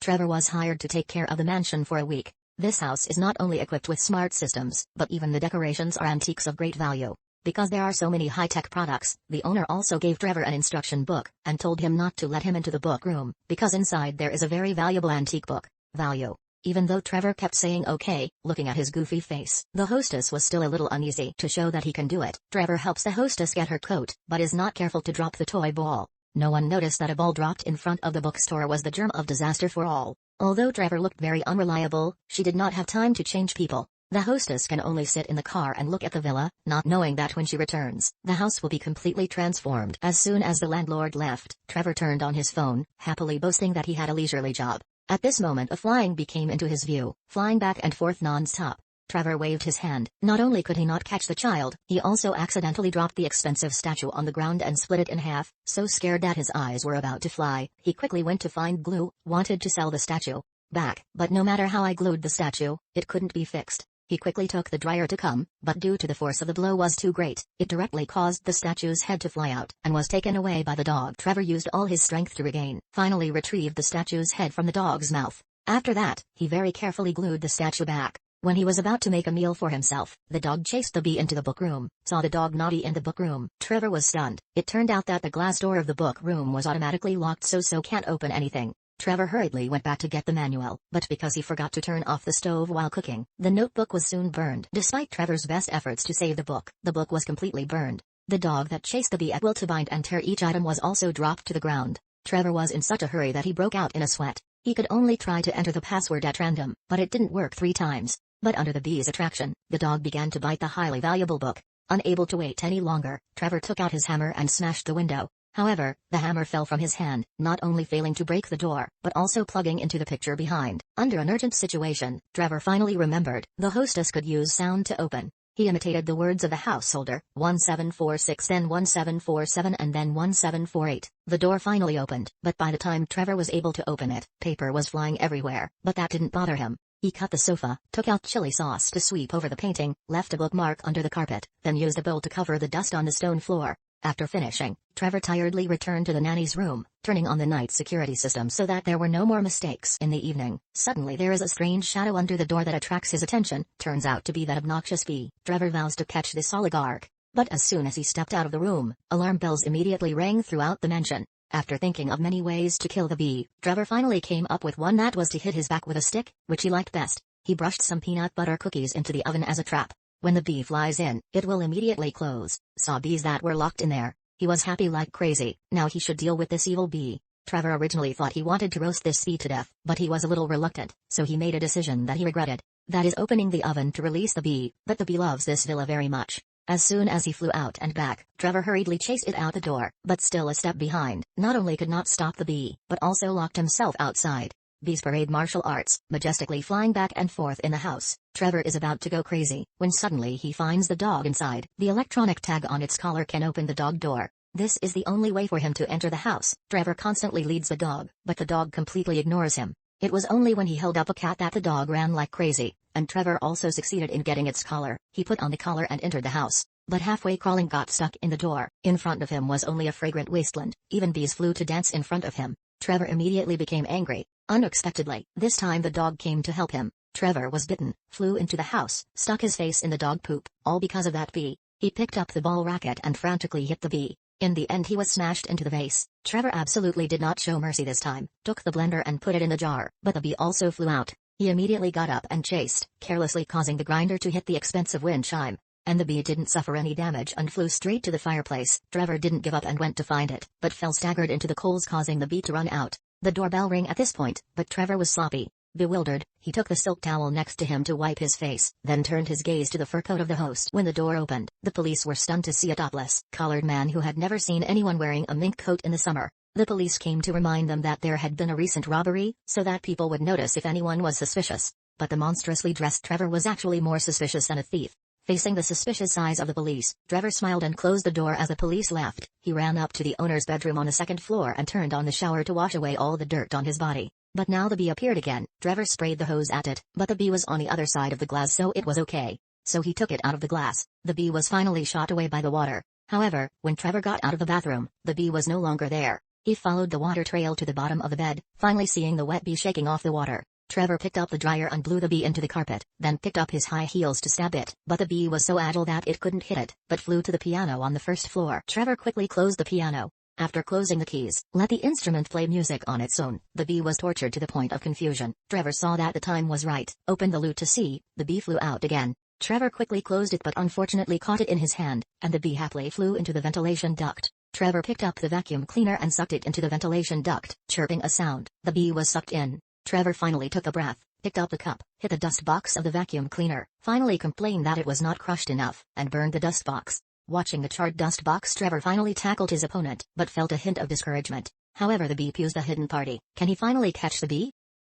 Trevor was hired to take care of the mansion for a week. This house is not only equipped with smart systems, but even the decorations are antiques of great value. Because there are so many high-tech products, the owner also gave Trevor an instruction book, and told him not to let him into the book room, because inside there is a very valuable antique book. Value. Even though Trevor kept saying okay, looking at his goofy face, the hostess was still a little uneasy. To show that he can do it, Trevor helps the hostess get her coat, but is not careful to drop the toy ball. No one noticed that a ball dropped in front of the bookstore was the germ of disaster for all. Although Trevor looked very unreliable, she did not have time to change people. The hostess can only sit in the car and look at the villa, not knowing that when she returns, the house will be completely transformed. As soon as the landlord left, Trevor turned on his phone, happily boasting that he had a leisurely job. At this moment a flying bee came into his view, flying back and forth non-stop. Trevor waved his hand. Not only could he not catch the child, he also accidentally dropped the expensive statue on the ground and split it in half. So scared that his eyes were about to fly, he quickly went to find glue, wanted to sell the statue back, but no matter how I glued the statue, it couldn't be fixed. He quickly took the dryer to come, but due to the force of the blow was too great, it directly caused the statue's head to fly out, and was taken away by the dog. Trevor used all his strength to regain, finally retrieved the statue's head from the dog's mouth. After that, he very carefully glued the statue back. When he was about to make a meal for himself, the dog chased the bee into the book room, saw the dog naughty in the book room. Trevor was stunned. It turned out that the glass door of the book room was automatically locked so can't open anything. Trevor hurriedly went back to get the manual, but because he forgot to turn off the stove while cooking, the notebook was soon burned. Despite Trevor's best efforts to save the book was completely burned. The dog that chased the bee at will to bind and tear each item was also dropped to the ground. Trevor was in such a hurry that he broke out in a sweat. He could only try to enter the password at random, but it didn't work 3 times. But under the bee's attraction, the dog began to bite the highly valuable book. Unable to wait any longer, Trevor took out his hammer and smashed the window. However, the hammer fell from his hand, not only failing to break the door, but also plugging into the picture behind. Under an urgent situation, Trevor finally remembered the hostess could use sound to open. He imitated the words of the householder, 1746 then 1747 and then 1748. The door finally opened, but by the time Trevor was able to open it, paper was flying everywhere, but that didn't bother him. He cut the sofa, took out chili sauce to sweep over the painting, left a bookmark under the carpet, then used a bowl to cover the dust on the stone floor. After finishing, Trevor tiredly returned to the nanny's room, turning on the night security system so that there were no more mistakes. In the evening, suddenly there is a strange shadow under the door that attracts his attention. Turns out to be that obnoxious bee. Trevor vows to catch this oligarch. But as soon as he stepped out of the room, alarm bells immediately rang throughout the mansion. After thinking of many ways to kill the bee, Trevor finally came up with one that was to hit his back with a stick, which he liked best. He brushed some peanut butter cookies into the oven as a trap. When the bee flies in, it will immediately close. Saw bees that were locked in there. He was happy like crazy. Now he should deal with this evil bee. Trevor originally thought he wanted to roast this bee to death, but he was a little reluctant, so he made a decision that he regretted. That is opening the oven to release the bee, but the bee loves this villa very much. As soon as he flew out and back, Trevor hurriedly chased it out the door, but still a step behind. Not only could not stop the bee, but also locked himself outside. Bees parade martial arts, majestically flying back and forth in the house. Trevor is about to go crazy, when suddenly he finds the dog inside. The electronic tag on its collar can open the dog door. This is the only way for him to enter the house. Trevor constantly leads the dog, but the dog completely ignores him. It was only when he held up a cat that the dog ran like crazy, and Trevor also succeeded in getting its collar. He put on the collar and entered the house, but halfway crawling got stuck in the door. In front of him was only a fragrant wasteland. Even bees flew to dance in front of him. Trevor immediately became angry. Unexpectedly, this time the dog came to help him. Trevor was bitten, flew into the house, stuck his face in the dog poop, all because of that bee. He picked up the ball racket and frantically hit the bee. In the end he was smashed into the vase. Trevor absolutely did not show mercy this time, took the blender and put it in the jar, but the bee also flew out. He immediately got up and chased, carelessly causing the grinder to hit the expensive wind chime. And the bee didn't suffer any damage and flew straight to the fireplace. Trevor didn't give up and went to find it, but fell staggered into the coals causing the bee to run out. The doorbell rang at this point, but Trevor was sloppy. Bewildered, he took the silk towel next to him to wipe his face, then turned his gaze to the fur coat of the host. When the door opened, the police were stunned to see a topless, colored man who had never seen anyone wearing a mink coat in the summer. The police came to remind them that there had been a recent robbery, so that people would notice if anyone was suspicious. But the monstrously dressed Trevor was actually more suspicious than a thief. Facing the suspicious eyes of the police, Trevor smiled and closed the door as the police left. He ran up to the owner's bedroom on the second floor and turned on the shower to wash away all the dirt on his body. But now the bee appeared again. Trevor sprayed the hose at it, but the bee was on the other side of the glass, so it was okay. So he took it out of the glass. The bee was finally shot away by the water. However, when Trevor got out of the bathroom, the bee was no longer there. He followed the water trail to the bottom of the bed, finally seeing the wet bee shaking off the water. Trevor picked up the dryer and blew the bee into the carpet, then picked up his high heels to stab it, but the bee was so agile that it couldn't hit it, but flew to the piano on the first floor. Trevor quickly closed the piano. After closing the keys, let the instrument play music on its own. The bee was tortured to the point of confusion. Trevor saw that the time was right, opened the lute to see, the bee flew out again. Trevor quickly closed it but unfortunately caught it in his hand, and the bee happily flew into the ventilation duct. Trevor picked up the vacuum cleaner and sucked it into the ventilation duct, chirping a sound. The bee was sucked in. Trevor finally took a breath, picked up the cup, hit the dust box of the vacuum cleaner, finally complained that it was not crushed enough, and burned the dust box. Watching the charred dust box, Trevor finally tackled his opponent, but felt a hint of discouragement. However, the bee pews the hidden party. Can he finally catch the bee?